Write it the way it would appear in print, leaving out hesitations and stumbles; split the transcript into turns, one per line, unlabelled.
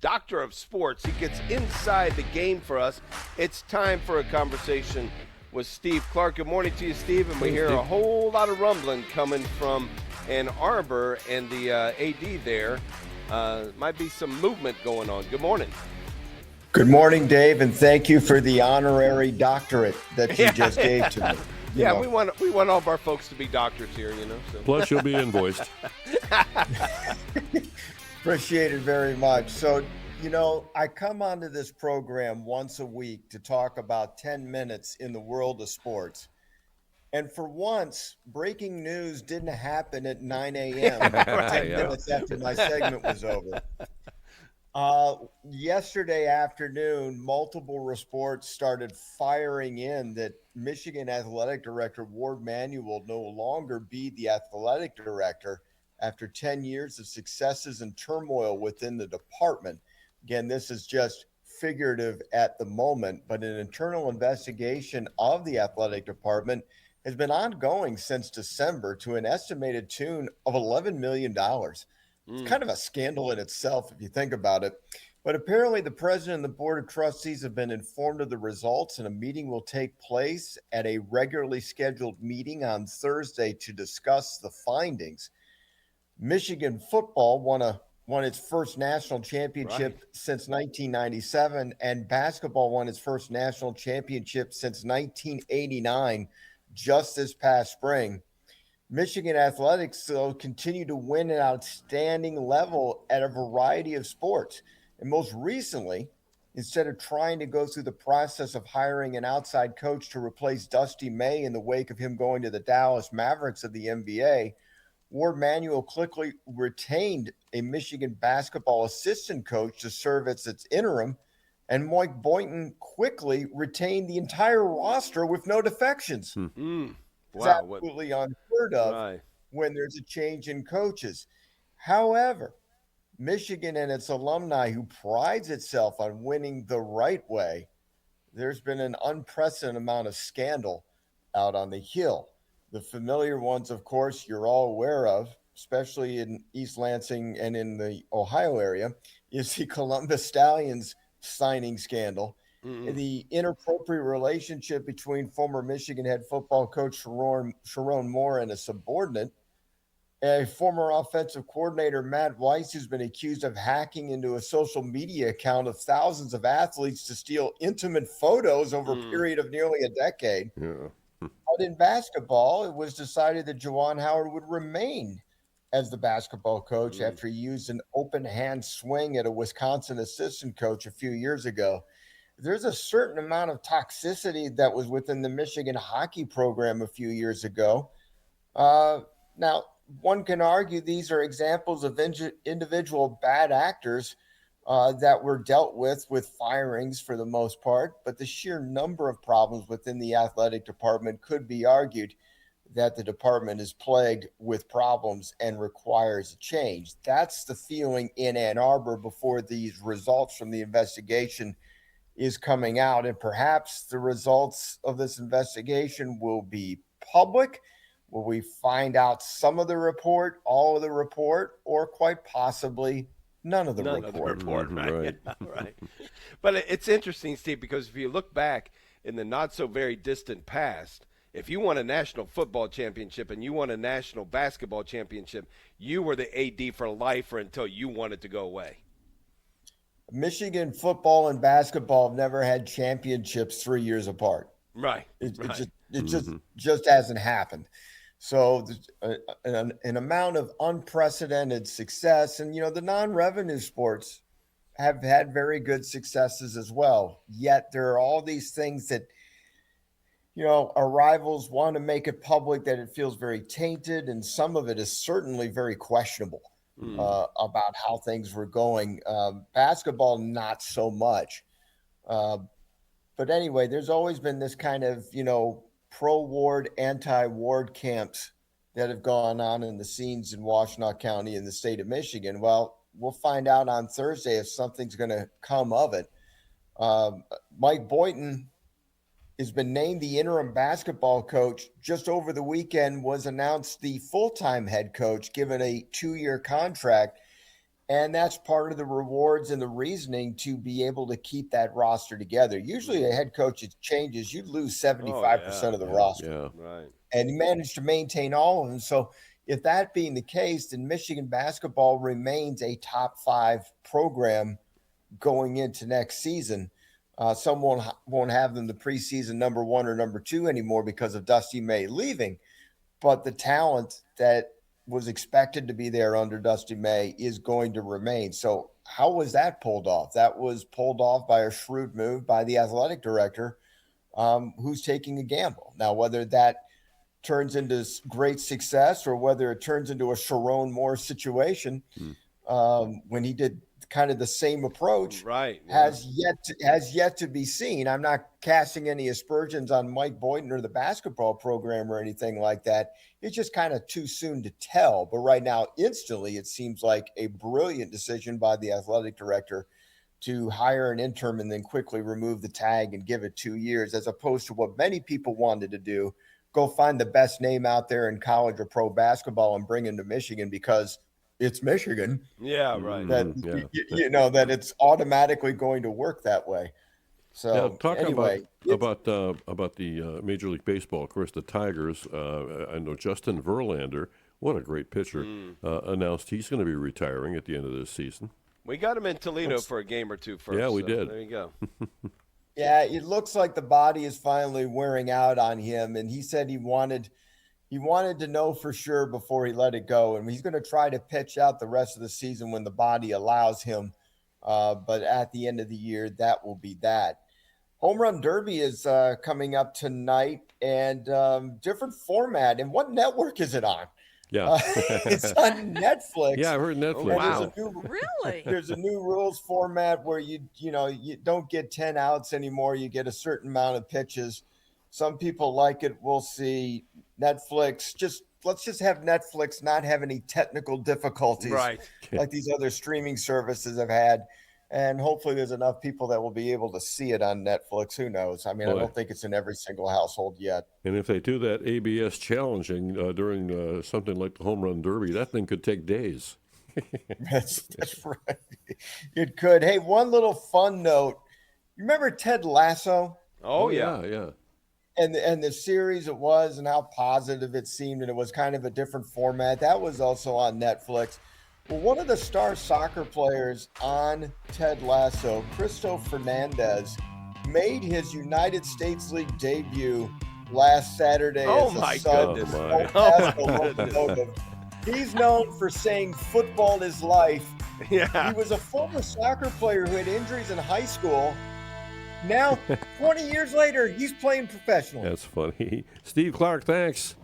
doctor of sports. He gets inside the game for us. It's time for a conversation with Steve Clarke. Good morning to you, Steve. And we hear a whole lot of rumbling coming from Ann Arbor and the AD there. Might be some movement going on. Good morning.
Good morning, Dave, and thank you for the honorary doctorate that you just gave to me.
We want all of our folks to be doctors here, So.
Plus, you'll be invoiced.
Appreciate it very much. So, I come onto this program once a week to talk about 10 minutes in the world of sports. And for once, breaking news didn't happen at 9 a.m. 10 minutes after my segment was over. Yesterday afternoon, multiple reports started firing in that Michigan Athletic Director Warde Manuel will no longer be the athletic director after 10 years of successes and turmoil within the department. Again, this is just figurative at the moment, but an internal investigation of the athletic department has been ongoing since December to an estimated tune of $11 million. It's kind of a scandal in itself if you think about it. But apparently the president and the board of trustees have been informed of the results, and a meeting will take place at a regularly scheduled meeting on Thursday to discuss the findings. Michigan football won its first national championship since 1997, and basketball won its first national championship since 1989, just this past spring. Michigan athletics, though, continue to win at an outstanding level at a variety of sports. And most recently, instead of trying to go through the process of hiring an outside coach to replace Dusty May in the wake of him going to the Dallas Mavericks of the NBA, Warde Manuel quickly retained a Michigan basketball assistant coach to serve as its interim, and Mike Boynton quickly retained the entire roster with no defections. It's absolutely unheard of when there's a change in coaches. However, Michigan and its alumni, who prides itself on winning the right way, there's been an unprecedented amount of scandal out on the Hill. The familiar ones, of course, you're all aware of, especially in East Lansing and in the Ohio area, is the Columbus Stallions signing scandal. The inappropriate relationship between former Michigan head football coach Sharon Moore and a subordinate, a former offensive coordinator, Matt Weiss, who's been accused of hacking into a social media account of thousands of athletes to steal intimate photos over a period of nearly a decade. But in basketball, it was decided that Juwan Howard would remain as the basketball coach after he used an open hand swing at a Wisconsin assistant coach a few years ago. There's a certain amount of toxicity that was within the Michigan hockey program a few years ago. Now, one can argue these are examples of individual bad actors that were dealt with firings for the most part, but the sheer number of problems within the athletic department could be argued that the department is plagued with problems and requires a change. That's the feeling in Ann Arbor before these results from the investigation is coming out, and perhaps the results of this investigation will be public. Will we find out some of the report, all of the report, or quite possibly none of the report?
Right. But it's interesting, Steve, because if you look back in the not so very distant past, if you won a national football championship and you won a national basketball championship, you were the AD for life or until you wanted to go away.
Michigan football and basketball have never had championships 3 years apart. It just hasn't happened. So an amount of unprecedented success, and the non-revenue sports have had very good successes as well. Yet there are all these things that our rivals want to make it public that it feels very tainted, and some of it is certainly very questionable. About how things were going. Basketball, not so much. But anyway, there's always been this kind of, pro-Warde, anti-Warde camps that have gone on in the scenes in Washtenaw County in the state of Michigan. Well, we'll find out on Thursday if something's going to come of it. Mike Boynton has been named the interim basketball coach. Just over the weekend was announced the full-time head coach, given a 2-year contract. And that's part of the rewards and the reasoning to be able to keep that roster together. Usually a head coach changes, you lose 75% of the roster.
Yeah.
Right.
And he managed to maintain all of them. So if that being the case, then Michigan basketball remains a top 5 program going into next season. Some won't have them the preseason number 1 or number 2 anymore because of Dusty May leaving. But the talent that was expected to be there under Dusty May is going to remain. So how was that pulled off? That was pulled off by a shrewd move by the athletic director, who's taking a gamble. Now, whether that turns into great success or whether it turns into a Sharon Moore situation, when he did kind of the same approach,
right,
has yet to be seen. I'm not casting any aspersions on Mike Boynton or the basketball program or anything like that. It's just kind of too soon to tell. But right now, instantly, it seems like a brilliant decision by the athletic director to hire an interim and then quickly remove the tag and give it 2 years, as opposed to what many people wanted to do: go find the best name out there in college or pro basketball and bring him to Michigan because it's Michigan.
Yeah, right.
That you know that it's automatically going to work that way. So anyway,
about the Major League Baseball. Of course, the Tigers. I know Justin Verlander, what a great pitcher, announced he's going to be retiring at the end of this season.
We got him in Toledo for a game or two first.
Yeah, we
so
did.
There you go.
Yeah, it looks like the body is finally wearing out on him, and he said he wanted to know for sure before he let it go, and he's going to try to pitch out the rest of the season when the body allows him. But at the end of the year, that will be that. Home Run Derby is coming up tonight, and different format. And what network is it on?
Yeah,
it's on Netflix.
Yeah, I heard Netflix.
Wow.
Really?
There's a new rules format where you don't get 10 outs anymore. You get a certain amount of pitches. Some people like it. We'll see. Netflix, let's just have Netflix not have any technical difficulties,
Right.
like these other streaming services have had. And hopefully there's enough people that will be able to see it on Netflix. Who knows? I mean, I don't think it's in every single household yet.
And if they do that ABS challenging during something like the Home Run Derby, that thing could take days.
That's right. It could. Hey, one little fun note. You remember Ted Lasso?
Oh, yeah.
Yeah.
And the series it was and how positive it seemed, and it was kind of a different format. That was also on Netflix. Well, one of the star soccer players on Ted Lasso, Cristo Fernandez, made his United States League debut last Saturday
Oh,
as a
my
sub
goodness.
for
Oh,
Newcastle
my
Locomotive. He's known for saying football is life.
Yeah.
He was a former soccer player who had injuries in high school. Now, 20 years later, he's playing professional.
That's funny. Steve Clarke, thanks.